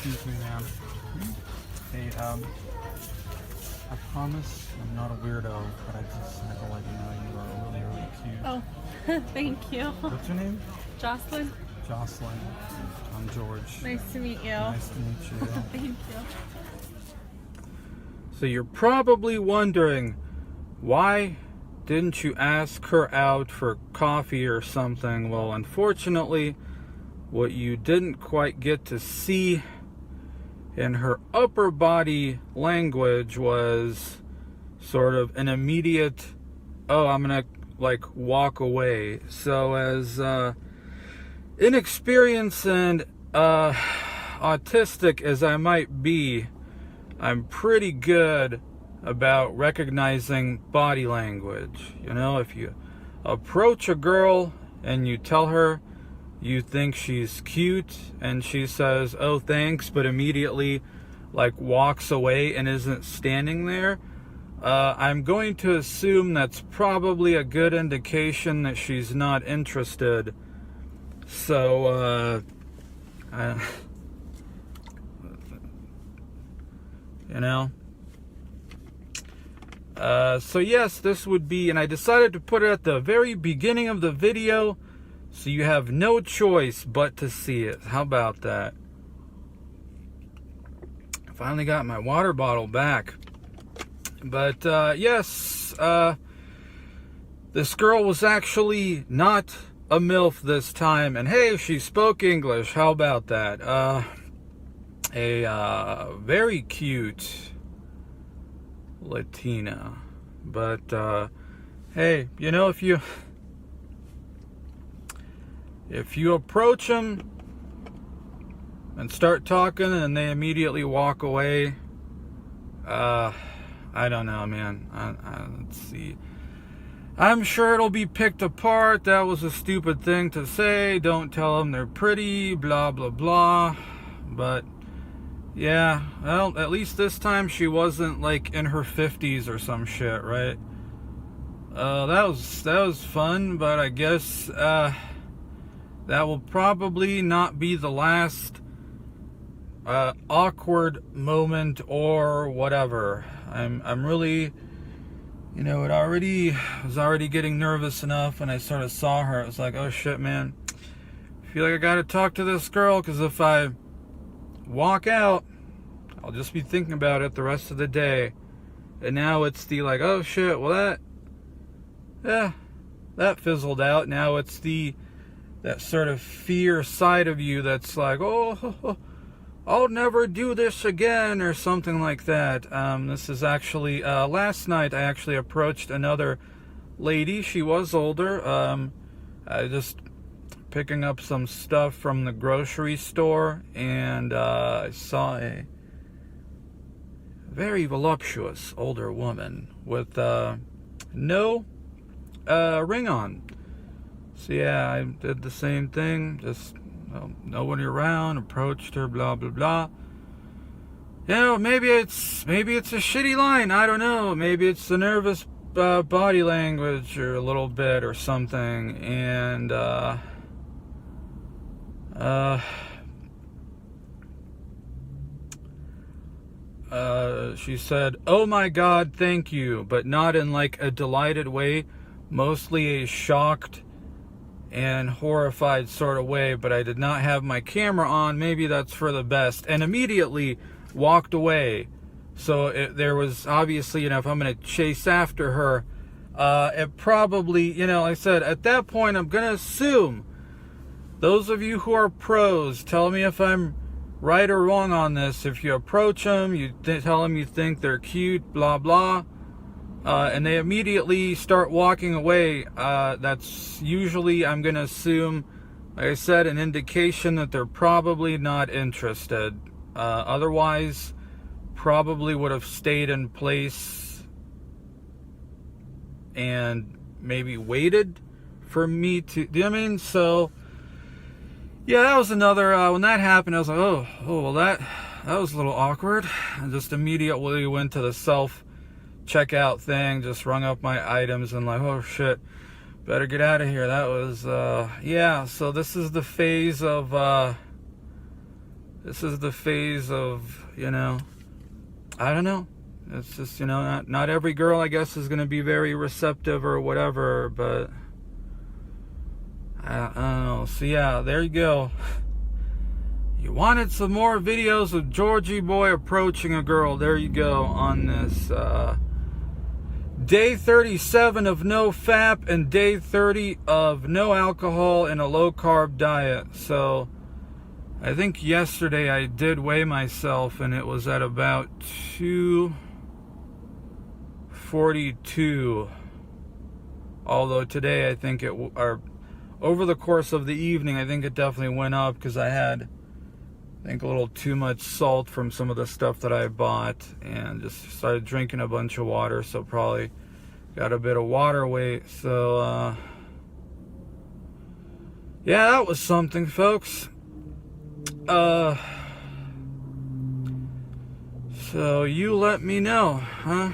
Excuse me, ma'am. Hey, I promise I'm not a weirdo, but I just had to let you know you are really, really cute. Oh, thank you. What's your name? Jocelyn. Jocelyn. I'm George. Nice to meet you. Nice to meet you. Thank you. So you're probably wondering, why didn't you ask her out for coffee or something? Well, unfortunately, what you didn't quite get to see in her upper body language was sort of an immediate, oh, I'm gonna like walk away. So as inexperienced and autistic as I might be, I'm pretty good about recognizing body language. You know, if you approach a girl and you tell her you think she's cute and she says, oh, thanks, but immediately like walks away and isn't standing there, I'm going to assume that's probably a good indication that she's not interested. So, you know. So yes, this would be, and I decided to put it at the very beginning of the video, so you have no choice but to see it. How about that? Finally got my water bottle back. But yes, this girl was actually not a MILF this time, and hey, she spoke English. How about that? A very cute Latina. But hey, you know, if you approach them and start talking and they immediately walk away, I don't know, man. Let's see. I'm sure it'll be picked apart. That was a stupid thing to say. Don't tell them they're pretty, blah, blah, blah. But yeah, well, at least this time she wasn't like in her 50s or some shit, right? That was fun, but I guess that will probably not be the last awkward moment or whatever. I'm really, you know, I was already getting nervous enough when I sort of saw her. It was like, oh shit, man, I feel like I gotta talk to this girl, because if I walk out, I'll just be thinking about it the rest of the day. And now it's the like, oh shit, well that fizzled out. Now it's that sort of fear side of you that's like, oh, I'll never do this again, or something like that. This is actually, last night I actually approached another lady. She was older. I just picking up some stuff from the grocery store, and I saw a very voluptuous older woman with no ring on. So yeah, I did the same thing. Just nobody around, approached her, blah blah blah. You know, maybe it's a shitty line. I don't know. Maybe it's the nervous body language, or a little bit, or something. And she said, "Oh my God, thank you," but not in like a delighted way. Mostly a shocked and horrified sort of way, but I did not have my camera on. Maybe that's for the best. And immediately walked away. So there was obviously, you know, if I'm going to chase after her, it probably, you know, like I said, at that point, I'm going to assume, those of you who are pros, tell me if I'm right or wrong on this. If you approach them, you tell them you think they're cute, blah, blah, and they immediately start walking away, that's usually, I'm going to assume, like I said, an indication that they're probably not interested. Otherwise, probably would have stayed in place and maybe waited for me to, do you know what I mean? So yeah, that was another, when that happened, I was like, oh, well, that was a little awkward. I just immediately went to the self checkout thing, just rung up my items, and like, oh shit, better get out of here. That was, yeah, so this is the phase of this is the phase of, you know, I don't know. It's just, you know, not every girl, I guess, is going to be very receptive or whatever, but I don't know. So yeah, there you go. You wanted some more videos of Georgie boy approaching a girl. There you go on this day 37 of NOFAP and day 30 of no alcohol and a low carb diet. So I think yesterday I did weigh myself and it was at about 242. Although today I think over the course of the evening I think it definitely went up because I had, I think, a little too much salt from some of the stuff that I bought and just started drinking a bunch of water, so probably got a bit of water weight. So yeah, that was something, folks. So you let me know, huh?